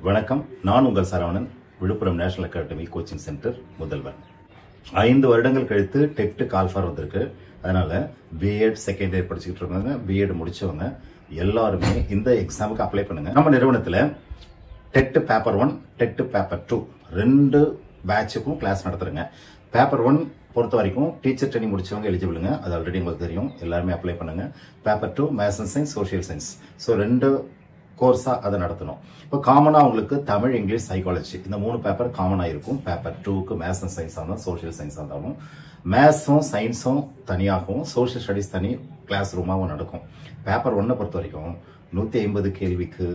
வணக்கம். நான் உங்கள் Saravanan, Villupuram national academy coaching centre முதல்வர். 5 வருடங்கள் கழித்து டெட் கால்ஃபார் வந்திருக்கு. அதனால பிஎட் செகண்ட் இயர் படிச்சுட்டு இருக்கவங்க, பிஎட் முடிச்சவங்க எல்லாருமே இந்த எக்ஸாமுக்கு அப்ளை பண்ணுங்க. நம்ம நிறுவனத்துல டெட் பேப்பர் 1, டெட் பேப்பர் 2 2 பேட்சுக்கும் கிளாஸ் நடத்துறேங்க. பேப்பர் 1 பொறுத்த வரைக்கும் டீச்சர் ட்ரைனிங் முடிச்சவங்க எலிஜிபிளுங்க. அது ஆல்ரெடி உங்களுக்கு தெரியும். எல்லாருமே அப்ளை பண்ணுங்க. Paper 2 maths and science, social science. So 2 கோர்ஸா அதை நடத்தணும். இப்போ காமனா உங்களுக்கு தமிழ், இங்கிலீஷ், சைக்காலஜி இந்த 3 பேப்பர் காமனா இருக்கும். பேப்பர் 2க்கு மேத்ஸ் அண்ட் சயின்ஸ் இருந்தாலும், சோஷியல் சயின்ஸ் இருந்தாலும், மேத்ஸும் சயின்ஸும் தனியாகவும், சோஷியல் ஸ்டடிஸ் தனி கிளாஸ் ரூமாகவும் நடக்கும். பேப்பர் 1 பொறுத்த வரைக்கும் 150 கேள்விக்கு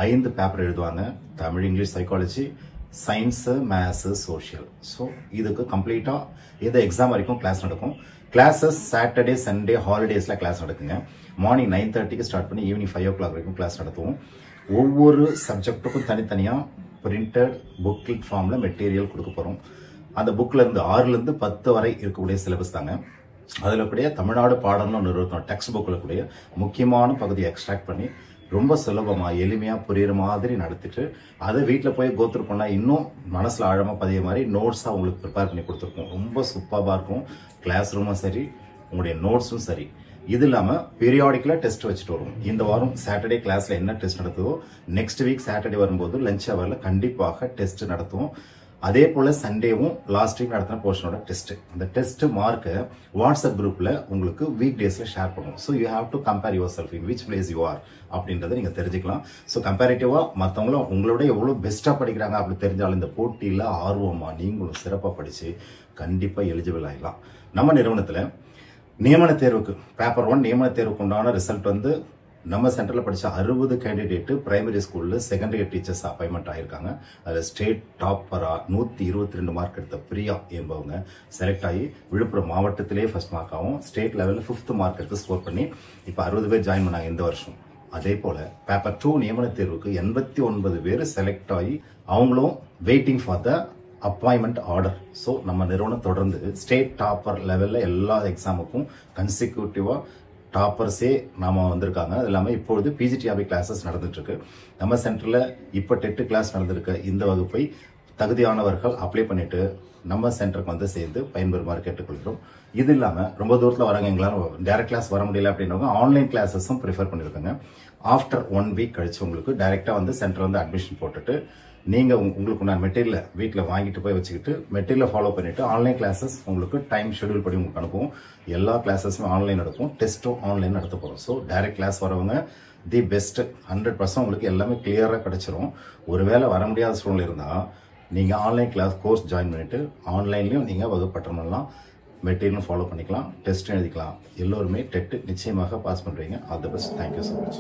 5 பேப்பர் எழுதுவாங்க. Tamil, English, psychology, science, maths, social. So இதுக்கு கம்ப்ளீட்டா இந்த எக்ஸாம் வரைக்கும் கிளாஸ் நடக்கும். கிளாஸஸ் சாட்டர்டே, சண்டே, ஹாலிடேஸ்ல கிளாஸ் நடக்குங்க. மார்னிங் 9:30க்கு ஸ்டார்ட் பண்ணி ஈவினிங் 5 o'clock வரைக்கும் கிளாஸ் நடத்துவோம். ஒவ்வொரு சப்ஜெக்டுக்கும் தனித்தனியா பிரிண்டட் புக்லெட் ஃபார்ம்ல மெட்டீரியல் கொடுக்க போறோம். அந்த புக்ல இருந்து 6ல இருந்து 10 வரை இருக்கக்கூடிய சிலபஸ் தாங்க. அதுல கூடிய தமிழ்நாடு பாடம்னு நிறுவனம் டெக்ஸ்ட் புக்ல கூடிய முக்கியமான பகுதியை எக்ஸ்ட்ராக்ட் பண்ணி ரொம்ப சுலபமா எளிமையா புரியுற மாதிரி நடத்திட்டு அதை வீட்டில் போய் கோத்ரூ பண்ணா இன்னும் மனசுல ஆழமா பதிய மாதிரி நோட்ஸா உங்களுக்கு ப்ரிப்பேர் பண்ணி கொடுத்துருக்கோம். ரொம்ப சூப்பராக இருக்கும். கிளாஸ் ரூமும் சரி, உங்களுடைய நோட்ஸும் சரி. இது இல்லாம பீரியாடிக்கலா டெஸ்ட் வச்சுட்டு வரும். இந்த வாரம் சாட்டர்டே கிளாஸ்ல என்ன டெஸ்ட் நடத்துதோ, நெக்ஸ்ட் வீக் சாட்டர்டே வரும்போது லஞ்ச் ஹவர்ல கண்டிப்பாக டெஸ்ட் நடத்துவோம். அதே போல சண்டேவும் லாஸ்ட் வீக் நடத்தின போர்ஷனோட டெஸ்ட். அந்த டெஸ்ட் மார்க்கை வாட்ஸ்அப் குரூப்ல உங்களுக்கு வீக் டேஸ்ல ஷேர் பண்ணுவோம். So you have to compare your self in which place you are அப்படின்றத நீங்க தெரிஞ்சுக்கலாம். ஸோ கம்பேரிட்டிவா மற்றவங்களும் உங்களோட எவ்வளவு பெஸ்டா படிக்கிறாங்க அப்படி தெரிஞ்சாலும் இந்த போட்டியில ஆர்வமா நீங்களும் சிறப்பா படிச்சு கண்டிப்பா எலிஜிபிள் ஆகலாம். நம்ம நிறுவனத்துல நியமன தேர்வுக்கு பேப்பர் 1 நியமன தேர்வுக்கு உண்டான ரிசல்ட் வந்து நம்ம சென்டர்ல படிச்ச 60 கேண்டிடேட் பிரைமரி ஸ்கூல்ல செகண்ட் இயர் டீச்சர்ஸ் அப்பாயின்மெண்ட் ஆயிருக்காங்க. அதுல ஸ்டேட் டாப்பரா 122 மார்க் எடுத்த பிரியா என்பவங்க செலக்ட் ஆகி விழுப்புரம் மாவட்டத்திலேயே ஃபர்ஸ்ட் மார்க் ஆகும். ஸ்டேட் லெவல்ல 5th மார்க் எடுத்து ஸ்கோர் பண்ணி இப்ப 60 பேர் ஜாயின் பண்ணாங்க இந்த வருஷம். அதே போல பேப்பர் 2 நியமன தேர்வுக்கு 89 பேர் செலக்ட் ஆகி அவங்களும் waiting for the appointment order. So நம்ம நிறுவனம் தொடர்ந்து ஸ்டேட் டாப்பர் லெவல்ல எல்லா எக்ஸாமுக்கும் கன்சிக்யூட்டிவா டாப்பர்ஸே நாம வந்திருக்காங்க. அது இல்லாம இப்பொழுது பிஜிடிஆர்பி கிளாஸஸ் நடந்துட்டு இருக்கு. நம்ம சென்டர்ல இப்ப டெட் கிளாஸ் நடந்திருக்க இந்த வகுப்பை தகுதியானவர்கள் அப்ளை பண்ணிட்டு நம்ம சென்டருக்கு வந்து சேர்ந்து பயன்பெறுமாறு கேட்டுக்கொள்கிறோம். இது இல்லாம ரொம்ப தூரத்துல வராங்க, எங்களால டைரக்ட் கிளாஸ் வர முடியல அப்படின்றவங்க ஆன்லைன் கிளாஸஸும் ப்ரிஃபர் பண்ணிருக்காங்க. ஆஃப்டர் 1 வீக் கழிச்சு உங்களுக்கு டைரக்டா வந்து சென்டர் வந்து அட்மிஷன் போட்டுட்டு நீங்க உங்களுக்கு நான் மெட்டீரியல வீட்டில் வாங்கிட்டு போய் வச்சுக்கிட்டு மெட்டீரியலை ஃபாலோ பண்ணிட்டு ஆன்லைன் கிளாஸஸ் உங்களுக்கு டைம் ஷெடியூல் படி உங்களுக்கு அனுப்புவோம். எல்லா கிளாஸஸுமே ஆன்லைன் நடக்கும். டெஸ்ட்டும் ஆன்லைன் நடத்த போறோம். ஸோ டைரக்ட் கிளாஸ் வரவங்க தி பெஸ்ட் 100% உங்களுக்கு எல்லாமே கிளியரா கிடைச்சிரும். ஒருவேளை வர முடியாத சூழ்நிலை இருந்தா நீங்க ஆன்லைன் கிளாஸ் கோர்ஸ் ஜாயின் பண்ணிட்டு ஆன்லைன்லயும் நீங்க வகுப்பற்றம் பண்ணலாம், மெட்டீரியலும் ஃபாலோ பண்ணிக்கலாம், டெஸ்ட் எழுதிக்கலாம். எல்லோருமே டெட் நிச்சயமாக பாஸ் பண்றீங்க. All the best. Thank you so much.